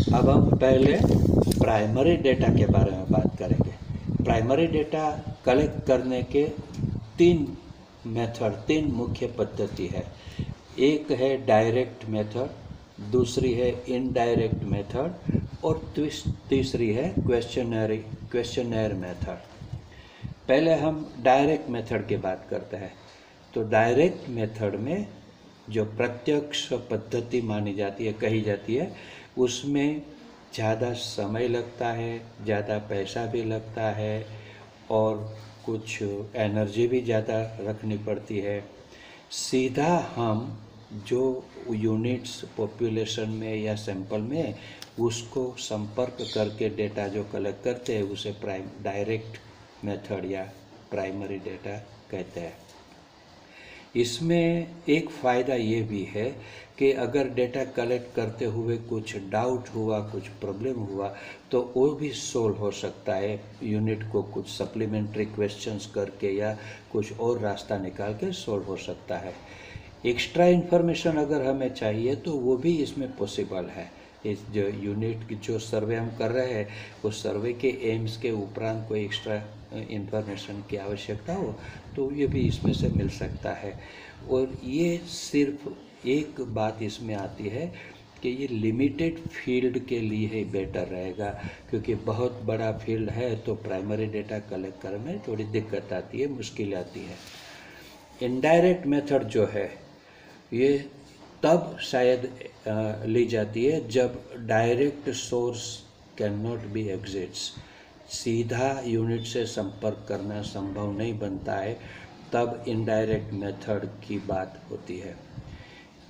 अब हम पहले प्राइमरी डेटा के बारे में बात करेंगे। प्राइमरी डेटा कलेक्ट करने के तीन मुख्य पद्धति है। एक है डायरेक्ट मेथड, दूसरी है इनडायरेक्ट मेथड और तीसरी है क्वेश्चनर मेथड। पहले हम डायरेक्ट मेथड की बात करते हैं। तो डायरेक्ट मेथड में जो प्रत्यक्ष पद्धति मानी जाती है, कही जाती है, उसमें ज़्यादा समय लगता है, ज़्यादा पैसा भी लगता है और कुछ एनर्जी भी ज़्यादा रखनी पड़ती है। सीधा हम जो यूनिट्स पॉपुलेशन में या सैंपल में उसको संपर्क करके डेटा जो कलेक्ट करते हैं उसे डायरेक्ट मेथड या प्राइमरी डेटा कहते हैं। इसमें एक फ़ायदा ये भी है कि अगर डेटा कलेक्ट करते हुए कुछ डाउट हुआ, कुछ प्रॉब्लम हुआ, तो वो भी सोल्व हो सकता है यूनिट को कुछ सप्लीमेंट्री क्वेश्चंस करके या कुछ और रास्ता निकाल के सोल्व हो सकता है। एक्स्ट्रा इन्फॉर्मेशन अगर हमें चाहिए तो वो भी इसमें पॉसिबल है। इस जो यूनिट की जो सर्वे हम कर रहे हैं उस सर्वे के एम्स के उपरांत कोई एक्स्ट्रा इन्फॉर्मेशन की आवश्यकता हो तो ये भी इसमें से मिल सकता है। और ये सिर्फ एक बात इसमें आती है कि ये लिमिटेड फील्ड के लिए ही बेटर रहेगा, क्योंकि बहुत बड़ा फील्ड है तो प्राइमरी डेटा कलेक्ट करने में थोड़ी दिक्कत आती है, मुश्किल आती है। इनडायरेक्ट मेथड जो है ये तब शायद ली जाती है जब direct source can not be exits, सीधा यूनिट से संपर्क करना संभव नहीं बनता है, तब इनडायरेक्ट मेथड की बात होती है।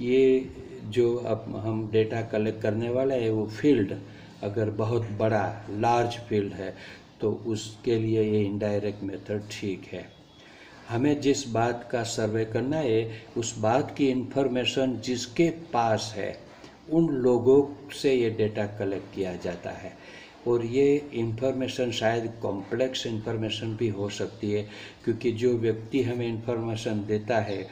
ये जो अब हम डेटा कलेक्ट करने वाले हैं वो फील्ड अगर बहुत बड़ा लार्ज फील्ड है तो उसके लिए ये इनडायरेक्ट मेथड ठीक है। हमें जिस बात का सर्वे करना है उस बात की इन्फॉर्मेशन जिसके पास है उन लोगों से ये डेटा कलेक्ट किया जाता है। और ये इन्फॉर्मेशन शायद कॉम्प्लेक्स इन्फॉर्मेशन भी हो सकती है, क्योंकि जो व्यक्ति हमें इन्फॉर्मेशन देता है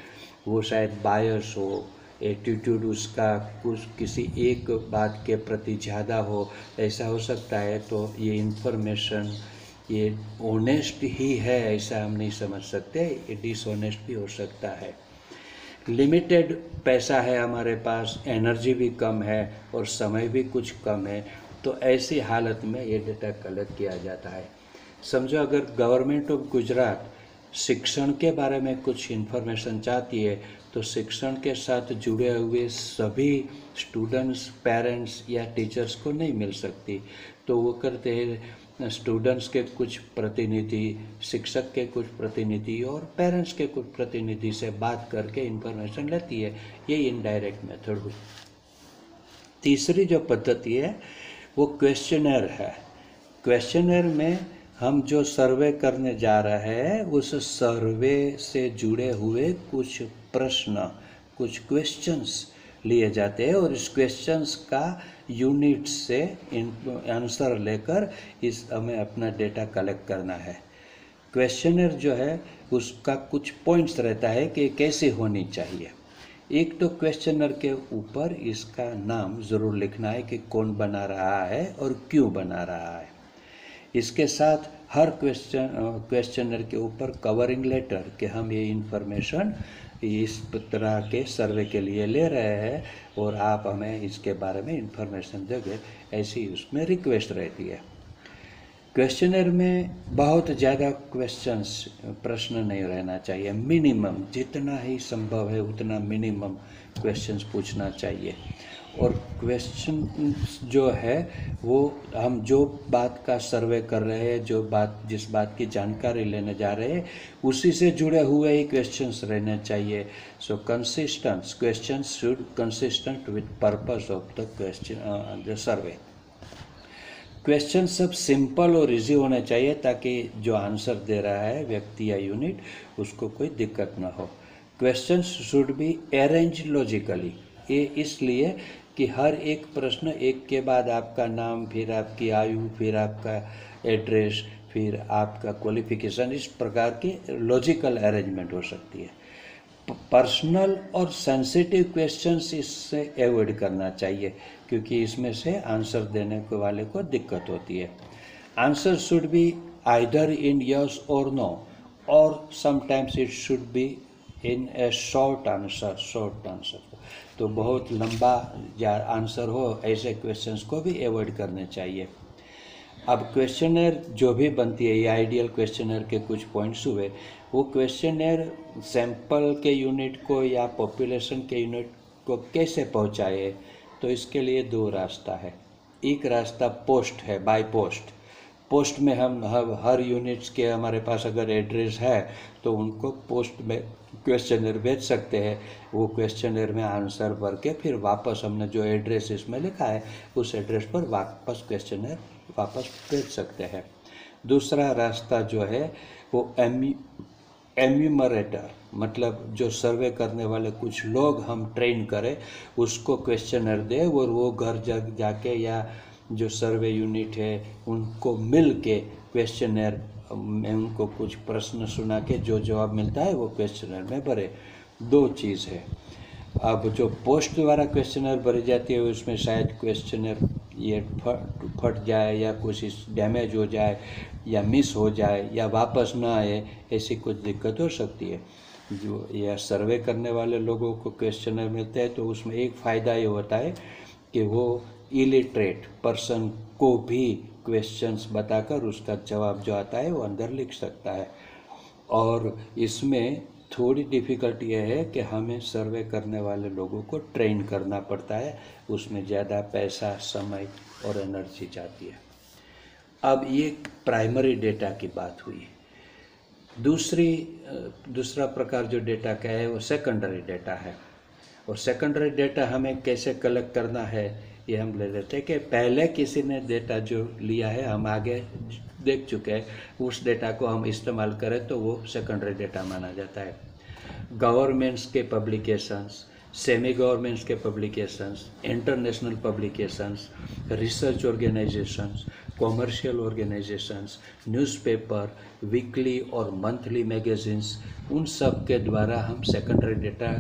वो शायद बायस हो, एटीट्यूड उसका कुछ किसी एक बात के प्रति ज़्यादा हो, ऐसा हो सकता है। तो ये इन्फॉर्मेशन ये ऑनेस्ट ही है ऐसा हम नहीं समझ सकते, ये डिसऑनेस्ट भी हो सकता है। लिमिटेड पैसा है हमारे पास, एनर्जी भी कम है और समय भी कुछ कम है, तो ऐसी हालत में ये डेटा कलेक्ट किया जाता है। समझो अगर गवर्नमेंट ऑफ गुजरात शिक्षण के बारे में कुछ इन्फॉर्मेशन चाहती है तो शिक्षण के साथ जुड़े हुए सभी स्टूडेंट्स, पेरेंट्स या टीचर्स को नहीं मिल सकती, तो वो करते हैं स्टूडेंट्स के कुछ प्रतिनिधि, शिक्षक के कुछ प्रतिनिधि और पेरेंट्स के कुछ प्रतिनिधि से बात करके इन्फॉर्मेशन लेती है। ये इनडायरेक्ट मेथड हुई। तीसरी जो पद्धति है वो क्वेश्चनर है। क्वेश्चनर में हम जो सर्वे करने जा रहे हैं उस सर्वे से जुड़े हुए कुछ प्रश्न, कुछ क्वेश्चंस लिए जाते हैं और इस क्वेश्चंस का यूनिट से आंसर लेकर इस हमें अपना डेटा कलेक्ट करना है। क्वेश्चनर जो है उसका कुछ पॉइंट्स रहता है कि कैसे होनी चाहिए। एक तो क्वेश्चनर के ऊपर इसका नाम ज़रूर लिखना है कि कौन बना रहा है और क्यों बना रहा है। इसके साथ हर क्वेश्चनर के ऊपर कवरिंग लेटर कि हम ये इन्फॉर्मेशन इस तरह के सर्वे के लिए ले रहे हैं और आप हमें इसके बारे में इन्फॉर्मेशन दोगे, ऐसी उसमें रिक्वेस्ट रहती है। क्वेश्चनर में बहुत ज़्यादा प्रश्न नहीं रहना चाहिए, मिनिमम जितना ही संभव है उतना मिनिमम क्वेश्चंस पूछना चाहिए। और क्वेश्चन जो है वो हम जो बात का सर्वे कर रहे हैं, जिस बात की जानकारी लेने जा रहे हैं उसी से जुड़े हुए ही क्वेश्चंस रहने चाहिए। सो consistent questions should consistent with purpose of the survey. Question सब सिंपल और इजी होने चाहिए ताकि जो आंसर दे रहा है व्यक्ति या यूनिट उसको कोई दिक्कत ना हो। Question should be arrange logically, ये इसलिए कि हर एक प्रश्न एक के बाद आपका नाम, फिर आपकी आयु, फिर आपका एड्रेस, फिर आपका क्वालिफिकेशन, इस प्रकार की लॉजिकल अरेंजमेंट हो सकती है। पर्सनल और सेंसिटिव क्वेश्चंस इससे अवॉइड करना चाहिए, क्योंकि इसमें से आंसर देने के वाले को दिक्कत होती है। Answer should be either in yes और नो, और sometimes it should be in A short answer. तो बहुत लंबा या आंसर हो, ऐसे क्वेश्चंस को भी अवॉइड करने चाहिए। अब क्वेश्चनर जो भी बनती है, ये आइडियल क्वेश्चनर के कुछ पॉइंट्स हुए। वो क्वेश्चनर सैंपल के यूनिट को या पॉपुलेशन के यूनिट को कैसे पहुंचाए, तो इसके लिए दो रास्ता है। एक रास्ता पोस्ट है, बाय पोस्ट। पोस्ट में हम हर यूनिट्स के हमारे पास अगर एड्रेस है तो उनको पोस्ट में क्वेश्चनर भेज सकते हैं। वो क्वेश्चनर में आंसर भर के फिर वापस हमने जो एड्रेस इसमें लिखा है उस एड्रेस पर वापस क्वेश्चनर वापस भेज सकते हैं। दूसरा रास्ता जो है वो एन्यूमरेटर, मतलब जो सर्वे करने वाले कुछ लोग हम ट्रेन करें, उसको क्वेश्चनर दे और वो घर जाके या जो सर्वे यूनिट है उनको मिल के क्वेश्चनर में उनको कुछ प्रश्न सुना के जो जवाब मिलता है वो क्वेश्चनर में भरे। दो चीज़ है। अब जो पोस्ट द्वारा क्वेश्चनर भरी जाती है उसमें शायद क्वेश्चनर ये फट जाए या कुछ डैमेज हो जाए या मिस हो जाए या वापस ना आए, ऐसी कुछ दिक्कत हो सकती है। जो या सर्वे करने वाले लोगों को क्वेश्चनर मिलते हैं तो उसमें एक फ़ायदा ये होता है कि वो इलिटरेट पर्सन को भी क्वेश्चंस बताकर उसका जवाब जो आता है वो अंदर लिख सकता है। और इसमें थोड़ी डिफ़िकल्टी यह है कि हमें सर्वे करने वाले लोगों को ट्रेन करना पड़ता है, उसमें ज़्यादा पैसा, समय और एनर्जी जाती है। अब ये प्राइमरी डेटा की बात हुई। दूसरा प्रकार जो डेटा का है वो सेकेंडरी डेटा है। और सेकेंडरी डेटा हमें कैसे कलेक्ट करना है ये हम ले लेते हैं कि पहले किसी ने डेटा जो लिया है हम आगे देख चुके हैं, उस डेटा को हम इस्तेमाल करें तो वो सेकेंडरी डेटा माना जाता है। गवर्नमेंट्स के पब्लिकेशंस, सेमी गवर्नमेंट्स के publications, international publications, research organisations, commercial organisations, newspaper, weekly और मंथली मैगजीन्स, उन सब के द्वारा हम सेकेंडरी डेटा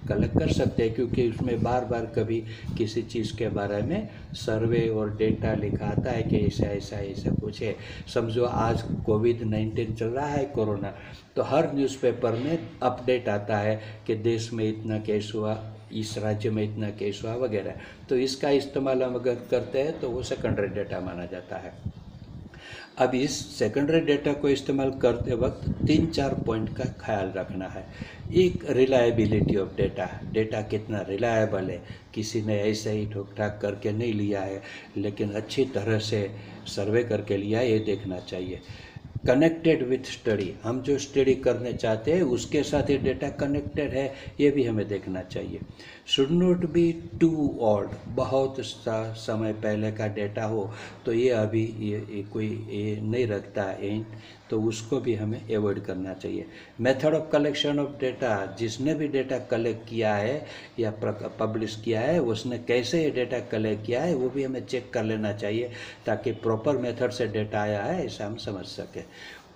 कलेक्ट कर सकते हैं, क्योंकि उसमें बार बार कभी किसी चीज़ के बारे में सर्वे और डेटा लिखा आता है कि ऐसा कुछ है। समझो आज कोविड-19 चल रहा है, कोरोना, तो हर न्यूज़पेपर में अपडेट आता है कि देश में इतना केस हुआ, इस राज्य में इतना केस हुआ वगैरह। तो इसका इस्तेमाल हम अगर करते हैं तो वो सेकेंडरी डेटा माना जाता है। अब इस सेकेंडरी डेटा को इस्तेमाल करते वक्त 3-4 पॉइंट का ख्याल रखना है। एक, रिलायबिलिटी ऑफ डेटा कितना रिलायबल है, किसी ने ऐसे ही ठोक ठाक करके नहीं लिया है लेकिन अच्छी तरह से सर्वे करके लिया है, ये देखना चाहिए। कनेक्टेड विथ स्टडी, हम जो स्टडी करने चाहते हैं उसके साथ ये डेटा कनेक्टेड है, ये भी हमें देखना चाहिए। Should not be too old, बहुत सा समय पहले का डेटा हो तो ये अभी ये कोई ये नहीं रखता है, तो उसको भी हमें अवॉइड करना चाहिए। Method of collection of data, जिसने भी डेटा कलेक्ट किया है या पब्लिश किया है उसने कैसे ये डेटा कलेक्ट किया है वो भी हमें चेक कर लेना चाहिए, ताकि प्रॉपर मेथड से डेटा आया है ऐसा हम समझ सकें।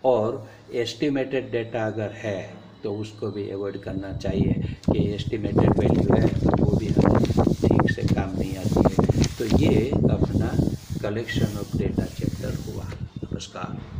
और एस्टिमेटेड डेटा अगर है तो उसको भी अवॉइड करना चाहिए कि एस्टिमेटेड वैल्यू है तो वो भी हमें ठीक से काम नहीं आती है। तो ये अपना कलेक्शन ऑफ डेटा चैप्टर हुआ। नमस्कार।